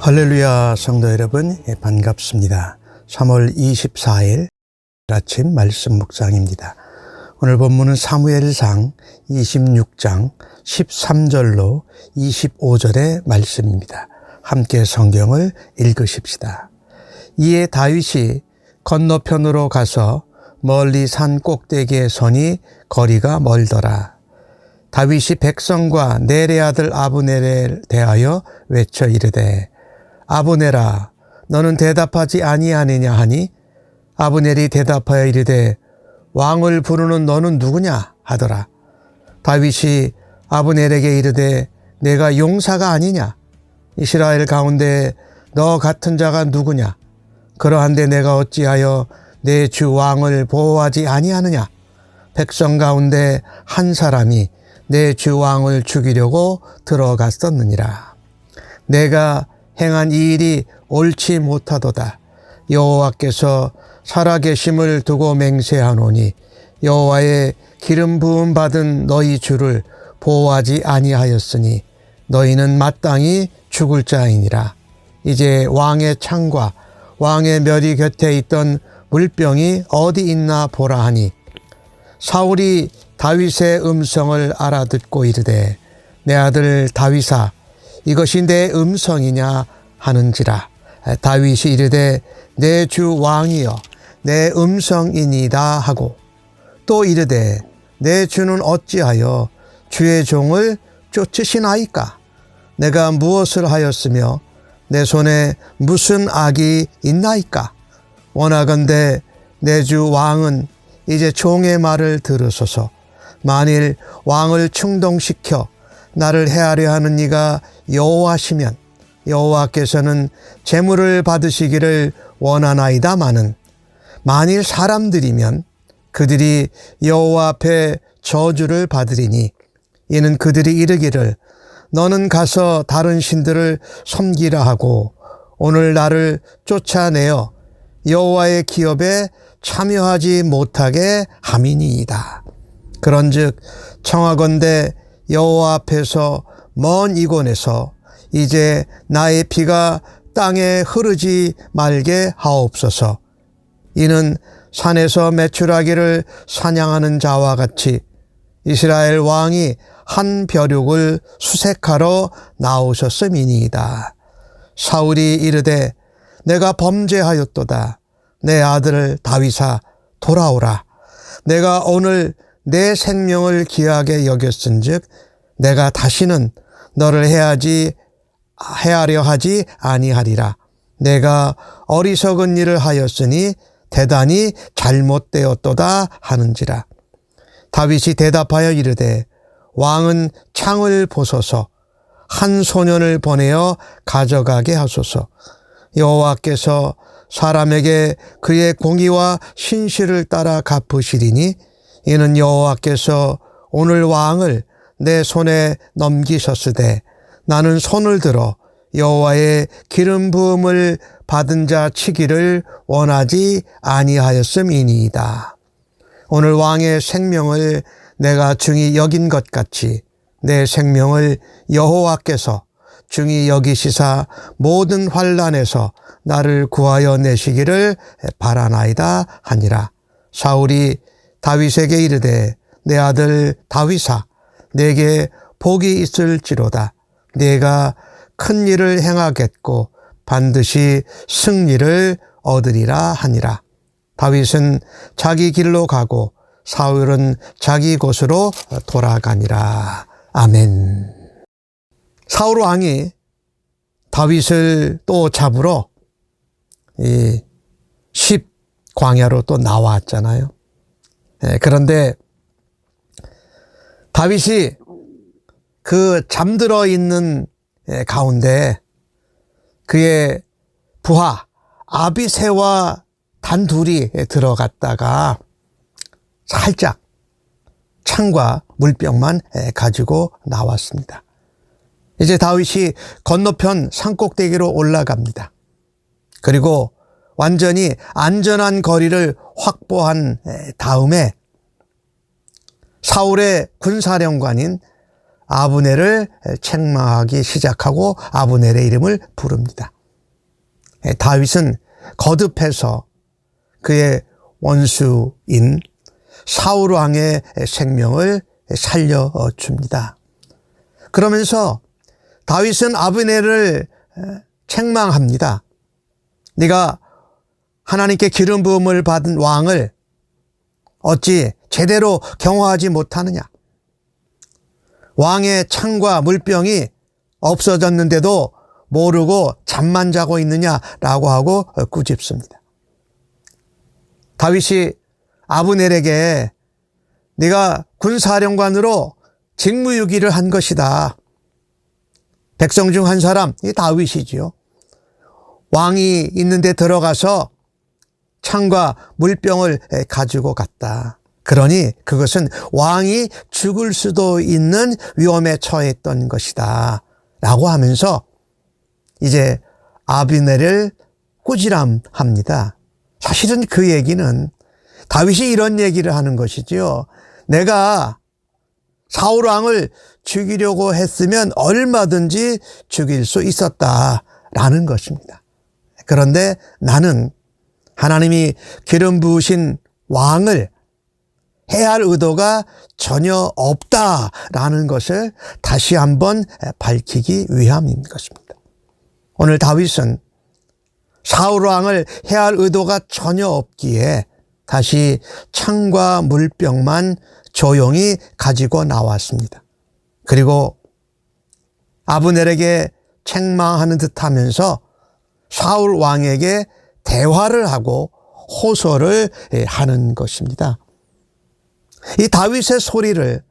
할렐루야 성도 여러분, 반갑습니다. 3월 24일 아침 말씀 묵상입니다. 오늘 본문은 사무엘상 26장 13절로 25절의 말씀입니다. 함께 성경을 읽으십시다. 이에 다윗이 건너편으로 가서 멀리 산 꼭대기에 서니 거리가 멀더라. 다윗이 백성과 넬의 아들 아브넬에 대하여 외쳐 이르되 아브넬아 너는 대답하지 아니하느냐 하니 아브넬이 대답하여 이르되 왕을 부르는 너는 누구냐 하더라. 다윗이 아브넬에게 이르되 내가 용사가 아니냐? 이스라엘 가운데 너 같은 자가 누구냐? 그러한데 내가 어찌하여 내 주 왕을 보호하지 아니하느냐? 백성 가운데 한 사람이 내 주 왕을 죽이려고 들어갔었느니라. 내가 행한 이 일이 옳지 못하도다. 여호와께서 살아계심을 두고 맹세하노니 여호와의 기름 부음 받은 너희 주를 보호하지 아니하였으니 너희는 마땅히 죽을 자이니라. 이제 왕의 창과 왕의 멸이 곁에 있던 물병이 어디 있나 보라 하니 사울이 다윗의 음성을 알아듣고 이르되 내 아들 다윗아 이것이 내 음성이냐 하는지라. 다윗이 이르되 내 주 왕이여 내 음성이니이다 하고 또 이르되 내 주는 어찌하여 주의 종을 쫓으시나이까? 내가 무엇을 하였으며 내 손에 무슨 악이 있나이까? 원하건대 내 주 왕은 이제 종의 말을 들으소서. 만일 왕을 충동시켜 나를 해하려 하는 이가 여호와시면 여호와께서는 재물을 받으시기를 원하나이다마는 만일 사람들이면 그들이 여호와 앞에 저주를 받으리니 이는 그들이 이르기를 너는 가서 다른 신들을 섬기라 하고 오늘 나를 쫓아내어 여호와의 기업에 참여하지 못하게 함이니이다. 그런즉 청하건대 여호와 앞에서 먼 이곳에서 이제 나의 피가 땅에 흐르지 말게 하옵소서. 이는 산에서 메추라기를 사냥하는 자와 같이 이스라엘 왕이 한 벼룩을 수색하러 나오셨음이니이다. 사울이 이르되 내가 범죄하였도다. 내 아들 다윗아 돌아오라. 내가 오늘 내 생명을 귀하게 여겼은즉 내가 다시는 너를 해하려 하지 아니하리라. 내가 어리석은 일을 하였으니 대단히 잘못되었도다 하는지라. 다윗이 대답하여 이르되 왕은 창을 보소서. 한 소년을 보내어 가져가게 하소서. 여호와께서 사람에게 그의 공의와 신실을 따라 갚으시리니 이는 여호와께서 오늘 왕을 내 손에 넘기셨으되 나는 손을 들어 여호와의 기름 부음을 받은 자 치기를 원하지 아니하였음이니이다. 오늘 왕의 생명을 내가 중히 여긴 것 같이 내 생명을 여호와께서 중히 여기시사 모든 환난에서 나를 구하여 내시기를 바라나이다 하니라. 사울이 다윗에게 이르되 내 아들 다윗아 내게 복이 있을지로다. 네가 큰 일을 행하겠고 반드시 승리를 얻으리라 하니라. 다윗은 자기 길로 가고 사울은 자기 곳으로 돌아가니라. 아멘. 사울 왕이 다윗을 또 잡으러 이 광야로 또 나왔잖아요. 그런데 다윗이 그 잠들어 있는 가운데 그의 부하 아비새와 단둘이 들어갔다가 살짝 창과 물병만 가지고 나왔습니다. 이제 다윗이 건너편 산꼭대기로 올라갑니다. 그리고 완전히 안전한 거리를 확보한 다음에 사울의 군사령관인 아브넬을 책망하기 시작하고 아브넬의 이름을 부릅니다. 다윗은 거듭해서 그의 원수인 사울 왕의 생명을 살려줍니다. 그러면서 다윗은 아브넬을 책망합니다. 네가 하나님께 기름 부음을 받은 왕을 어찌 제대로 경호하지 못하느냐? 왕의 창과 물병이 없어졌는데도 모르고 잠만 자고 있느냐라고 하고 꾸짖습니다. 다윗이 아브넬에게 네가 군사령관으로 직무유기를 한 것이다. 백성 중 한 사람, 이 다윗이지요. 왕이 있는데 들어가서 창과 물병을 가지고 갔다. 그러니 그것은 왕이 죽을 수도 있는 위험에 처했던 것이다. 라고 하면서 이제 아브넬을 꾸지람합니다. 사실은 그 얘기는 다윗이 이런 얘기를 하는 것이지요. 내가 사울 왕을 죽이려고 했으면 얼마든지 죽일 수 있었다라는 것입니다. 그런데 나는 하나님이 기름 부으신 왕을 해야 할 의도가 전혀 없다라는 것을 다시 한번 밝히기 위함인 것입니다. 오늘 다윗은 사울 왕을 해야 할 의도가 전혀 없기에 다시 창과 물병만 조용히 가지고 나왔습니다. 그리고 아브넬에게 책망하는 듯 하면서 사울 왕에게 대화를 하고 호소를 하는 것입니다. 이 다윗의 소리를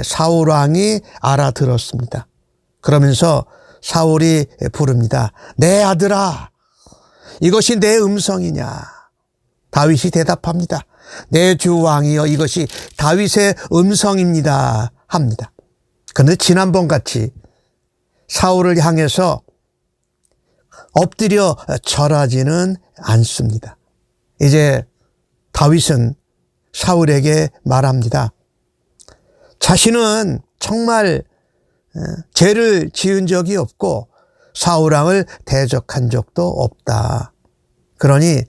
사울 왕이 알아들었습니다. 그러면서 사울이 부릅니다. 내 아들아, 이것이 내 음성이냐? 다윗이 대답합니다. 내 주 왕이여, 이것이 다윗의 음성입니다. 합니다. 그런데 지난번 같이 사울을 향해서 엎드려 절하지는 않습니다. 이제 다윗은 사울에게 말합니다. 자신은 정말 죄를 지은 적이 없고 사울 왕을 대적한 적도 없다. 그러니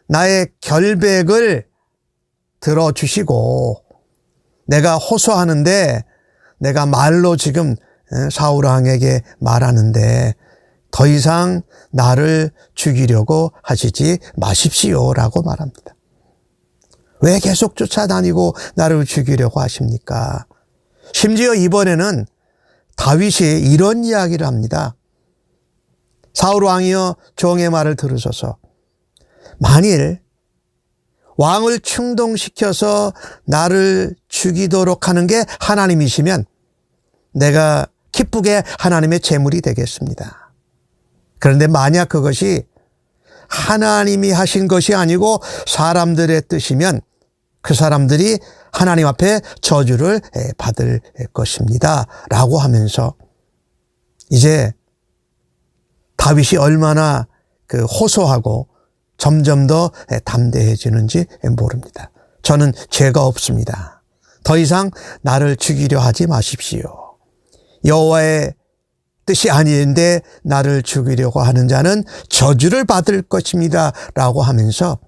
나의 결백을 들어주시고 내가 호소하는데 내가 말로 지금 사울 왕에게 말하는데 더 이상 나를 죽이려고 하시지 마십시오라고 말합니다. 왜 계속 쫓아다니고 나를 죽이려고 하십니까? 심지어 이번에는 다윗이 이런 이야기를 합니다. 사울 왕이여, 종의 말을 들으소서. 만일 왕을 충동시켜서 나를 죽이도록 하는 게 하나님이시면 내가 기쁘게 하나님의 제물이 되겠습니다. 그런데 만약 그것이 하나님이 하신 것이 아니고 사람들의 뜻이면 그 사람들이 하나님 앞에 저주를 받을 것입니다. 라고 하면서 이제 다윗이 얼마나 호소하고 점점 더 담대해지는지 모릅니다. 저는 죄가 없습니다. 더 이상 나를 죽이려 하지 마십시오. 여호와의 뜻이 아닌데 나를 죽이려고 하는 자는 저주를 받을 것입니다. 라고 하면서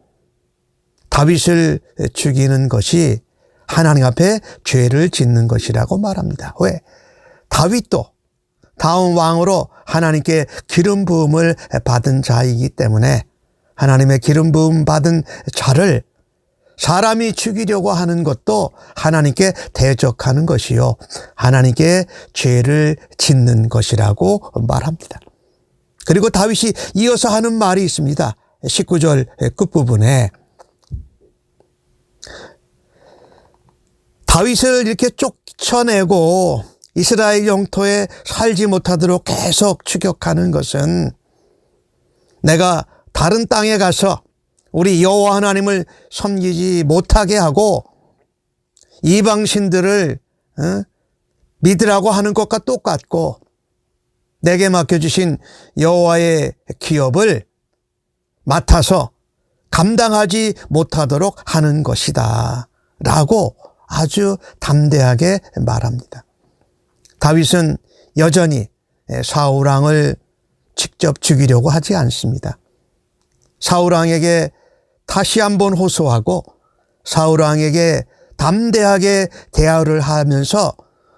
다윗을 죽이는 것이 하나님 앞에 죄를 짓는 것이라고 말합니다. 왜? 다윗도 다음 왕으로 하나님께 기름 부음을 받은 자이기 때문에 하나님의 기름 부음 받은 자를 사람이 죽이려고 하는 것도 하나님께 대적하는 것이요, 하나님께 죄를 짓는 것이라고 말합니다. 그리고 다윗이 이어서 하는 말이 있습니다. 19절 끝부분에 다윗을 이렇게 쫓아내고 이스라엘 영토에 살지 못하도록 계속 추격하는 것은 내가 다른 땅에 가서 우리 여호와 하나님을 섬기지 못하게 하고 이방신들을 믿으라고 하는 것과 똑같고 내게 맡겨주신 여호와의 기업을 맡아서 감당하지 못하도록 하는 것이다 라고 아주 담대하게 말합니다. 다윗은 여전히 사울 왕을 직접 죽이려고 하지 않습니다. 사울 왕에게 다시 한번 호소하고 사울 왕에게 담대하게 대화를 하면서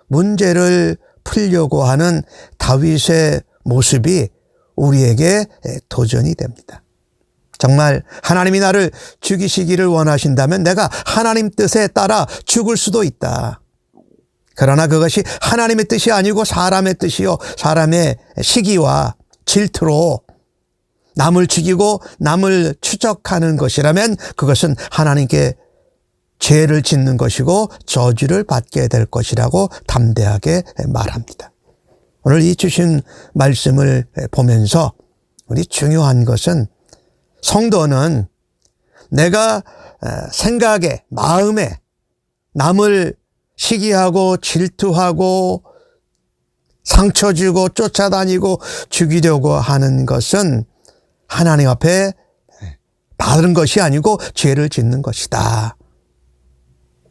문제를 풀려고 하는 다윗의 모습이 우리에게 도전이 됩니다. 정말 하나님이 나를 죽이시기를 원하신다면 내가 하나님 뜻에 따라 죽을 수도 있다. 그러나 그것이 하나님의 뜻이 아니고 사람의 뜻이요 사람의 시기와 질투로 남을 죽이고 남을 추적하는 것이라면 그것은 하나님께 죄를 짓는 것이고 저주를 받게 될 것이라고 담대하게 말합니다. 오늘 이 주신 말씀을 보면서 우리 중요한 것은 성도는 내가 생각에 마음에 남을 시기하고 질투하고 상처 주고 쫓아다니고 죽이려고 하는 것은 하나님 앞에 바른 것이 아니고 죄를 짓는 것이다.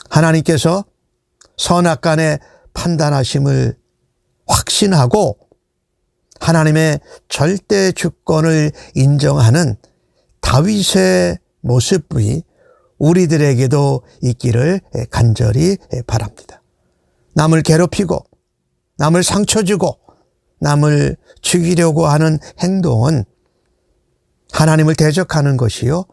하나님께서 선악간에 판단하심을 확신하고 하나님의 절대 주권을 인정하는 다윗의 모습이 우리들에게도 있기를 간절히 바랍니다. 남을 괴롭히고 남을 상처 주고 남을 죽이려고 하는 행동은 하나님을 대적하는 것이요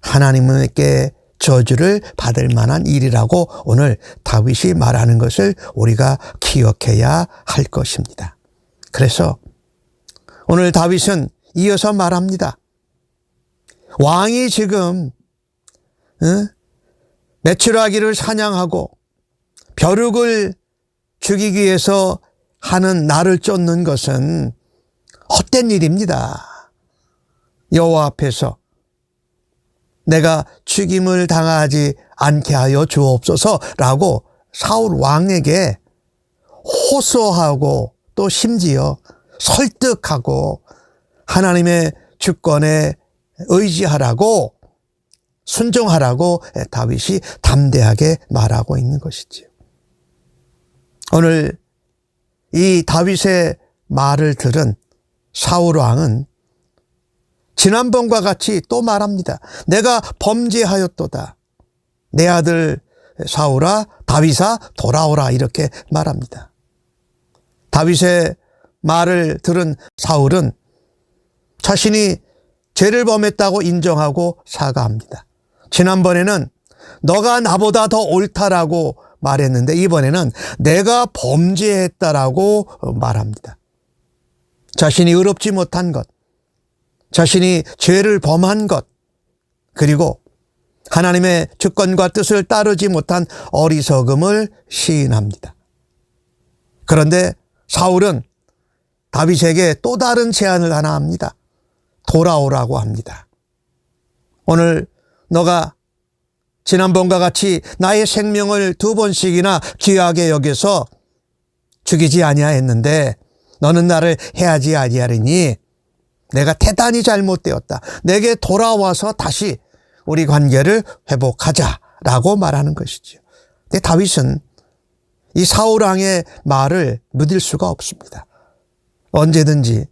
하나님께 저주를 받을 만한 일이라고 오늘 다윗이 말하는 것을 우리가 기억해야 할 것입니다. 그래서 오늘 다윗은 이어서 말합니다. 왕이 지금 메추라기를 사냥하고 벼룩을 죽이기 위해서 하는 나를 쫓는 것은 헛된 일입니다. 여호와 앞에서 내가 죽임을 당하지 않게 하여 주옵소서라고 사울 왕에게 호소하고 또 심지어 설득하고 하나님의 주권에 의지하라고 순종하라고 다윗이 담대하게 말하고 있는 것이지요. 오늘 이 다윗의 말을 들은 사울 왕은 지난번과 같이 또 말합니다. 내가 범죄하였도다. 내 아들 사울아 다윗아 돌아오라 이렇게 말합니다. 다윗의 말을 들은 사울은 자신이 죄를 범했다고 인정하고 사과합니다. 지난번에는 너가 나보다 더 옳다라고 말했는데 이번에는 내가 범죄했다라고 말합니다. 자신이 의롭지 못한 것, 자신이 죄를 범한 것, 그리고 하나님의 주권과 뜻을 따르지 못한 어리석음을 시인합니다. 그런데 사울은 다윗에게 또 다른 제안을 하나 합니다. 돌아오라고 합니다. 오늘 너가 지난번과 같이 나의 생명을 2번씩이나 귀하게 여겨서 죽이지 아니하였는데 너는 나를 해하지 아니하리니 내가 대단히 잘못되었다. 내게 돌아와서 다시 우리 관계를 회복하자라고 말하는 것이죠. 근데 다윗은 이 사울 왕의 말을 믿을 수가 없습니다. 언제든지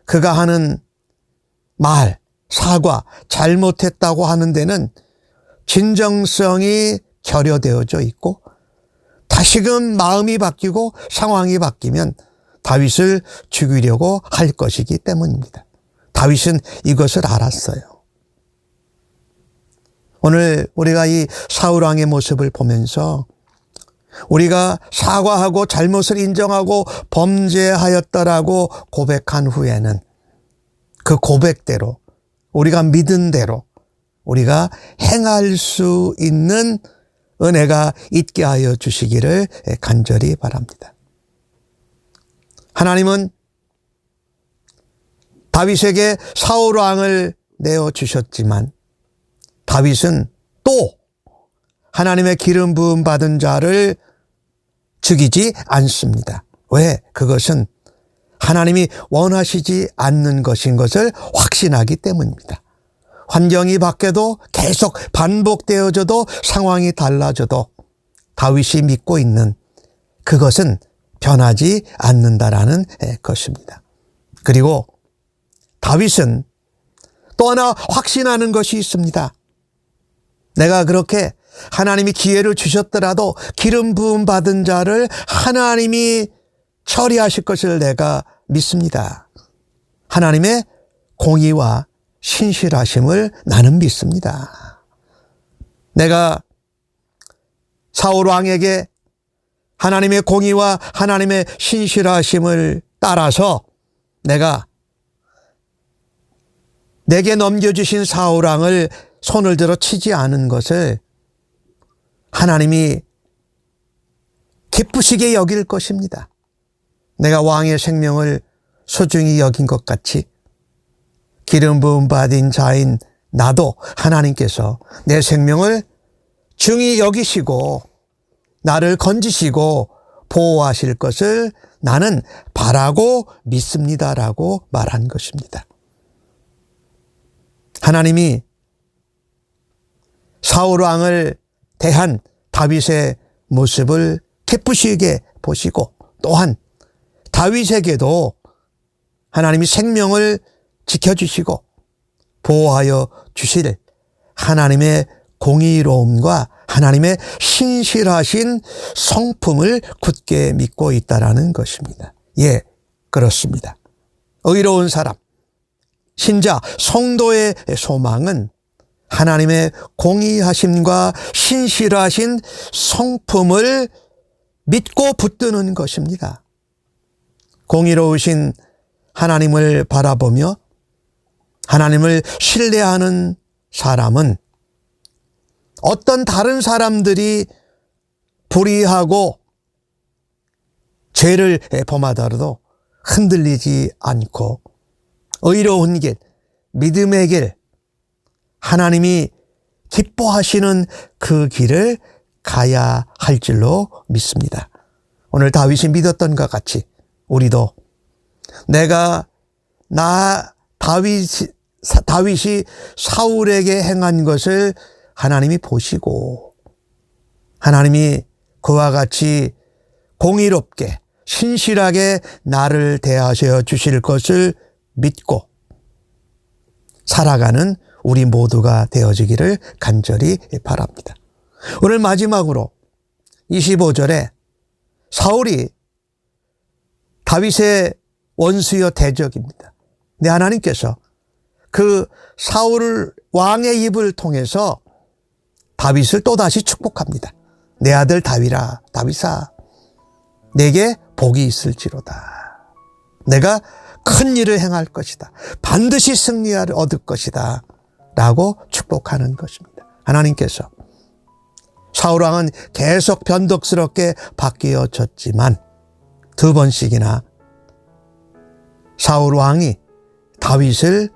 그가 하는 말, 사과, 잘못했다고 하는 데는 진정성이 결여되어져 있고 다시금 마음이 바뀌고 상황이 바뀌면 다윗을 죽이려고 할 것이기 때문입니다. 다윗은 이것을 알았어요. 오늘 우리가 이 사울 왕의 모습을 보면서 우리가 사과하고 잘못을 인정하고 범죄하였다라고 고백한 후에는 그 고백대로 우리가 믿은 대로 우리가 행할 수 있는 은혜가 있게 하여 주시기를 간절히 바랍니다. 하나님은 다윗에게 사울 왕을 내어주셨지만 다윗은 또 하나님의 기름 부음 받은 자를 죽이지 않습니다. 왜? 그것은 하나님이 원하시지 않는 것인 것을 확신하기 때문입니다. 환경이 바뀌어도 계속 반복되어져도 상황이 달라져도 다윗이 믿고 있는 그것은 변하지 않는다라는 것입니다. 그리고 다윗은 또 하나 확신하는 것이 있습니다. 내가 그렇게 하나님이 기회를 주셨더라도 기름 부음 받은 자를 하나님이 처리하실 것을 내가 믿습니다. 하나님의 공의와 신실하심을 나는 믿습니다. 내가 사울 왕에게 하나님의 공의와 하나님의 신실하심을 따라서 내게 넘겨주신 사울 왕을 손을 들어 치지 않은 것을 하나님이 기쁘시게 여길 것입니다. 내가 왕의 생명을 소중히 여긴 것 같이 기름 부음 받은 자인 나도 하나님께서 내 생명을 중히 여기시고 나를 건지시고 보호하실 것을 나는 바라고 믿습니다라고 말한 것입니다. 하나님이 사울 왕을 대한 다윗의 모습을 기쁘시게 보시고 또한 다윗에게도 하나님이 생명을 지켜주시고 보호하여 주실 하나님의 공의로움과 하나님의 신실하신 성품을 굳게 믿고 있다라는 것입니다. 예, 그렇습니다. 의로운 사람, 신자, 성도의 소망은 하나님의 공의하심과 신실하신 성품을 믿고 붙드는 것입니다. 공의로우신 하나님을 바라보며 하나님을 신뢰하는 사람은 어떤 다른 사람들이 불의하고 죄를 범하더라도 흔들리지 않고 의로운 길, 믿음의 길, 하나님이 기뻐하시는 그 길을 가야 할 줄로 믿습니다. 오늘 다윗이 믿었던 것 같이 우리도 다윗이 사울에게 행한 것을 하나님이 보시고 하나님이 그와 같이 공의롭게 신실하게 나를 대하셔 주실 것을 믿고 살아가는 우리 모두가 되어지기를 간절히 바랍니다. 오늘 마지막으로 25절에 사울이 다윗의 원수여 대적입니다. 네, 하나님께서 그 사울 왕의 입을 통해서 다윗을 또다시 축복합니다. 내 아들 다윗아, 내게 복이 있을지로다. 내가 큰 일을 행할 것이다. 반드시 승리를 얻을 것이다. 라고 축복하는 것입니다. 하나님께서 사울 왕은 계속 변덕스럽게 바뀌어졌지만 두 번씩이나 사울 왕이 다윗을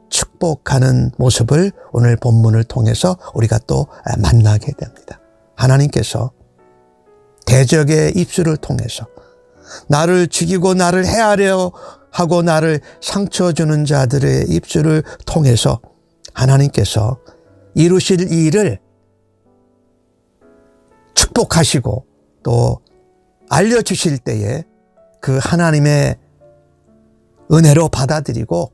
축복하는 모습을 오늘 본문을 통해서 우리가 또 만나게 됩니다. 하나님께서 대적의 입술을 통해서 나를 죽이고 나를 해하려 하고 나를 상처 주는 자들의 입술을 통해서 하나님께서 이루실 일을 축복하시고 또 알려주실 때에 그 하나님의 은혜로 받아들이고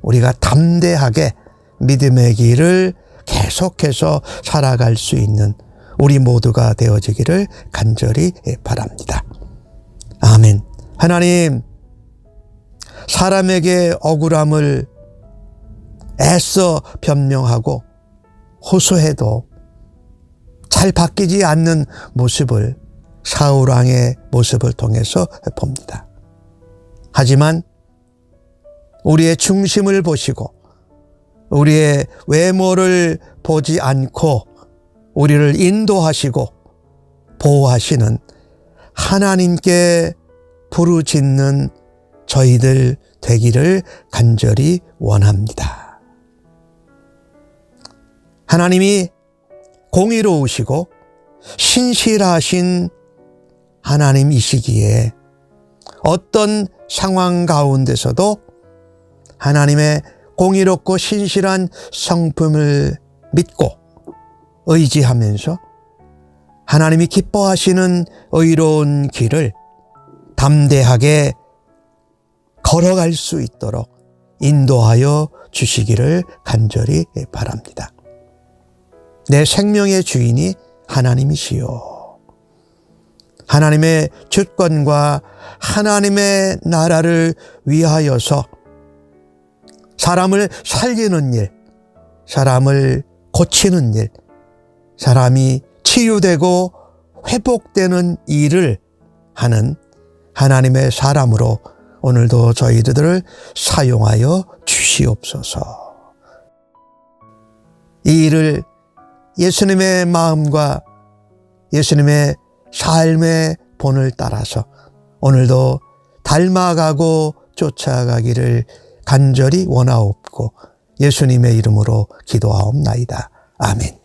우리가 담대하게 믿음의 길을 계속해서 살아갈 수 있는 우리 모두가 되어지기를 간절히 바랍니다. 아멘. 하나님, 사람에게 억울함을 애써 변명하고 호소해도 잘 바뀌지 않는 모습을 사울 왕의 모습을 통해서 봅니다. 하지만 우리의 중심을 보시고 우리의 외모를 보지 않고 우리를 인도하시고 보호하시는 하나님께 부르짖는 저희들 되기를 간절히 원합니다. 하나님이 공의로우시고 신실하신 하나님이시기에 어떤 상황 가운데서도 하나님의 공의롭고 신실한 성품을 믿고 의지하면서 하나님이 기뻐하시는 의로운 길을 담대하게 걸어갈 수 있도록 인도하여 주시기를 간절히 바랍니다. 내 생명의 주인이 하나님이시요. 하나님의 주권과 하나님의 나라를 위하여서 사람을 살리는 일, 사람을 고치는 일, 사람이 치유되고 회복되는 일을 하는 하나님의 사람으로 오늘도 저희들을 사용하여 주시옵소서. 이 일을 예수님의 마음과 예수님의 삶의 본을 따라서 오늘도 닮아가고 쫓아가기를 간절히 원하옵고 예수님의 이름으로 기도하옵나이다. 아멘.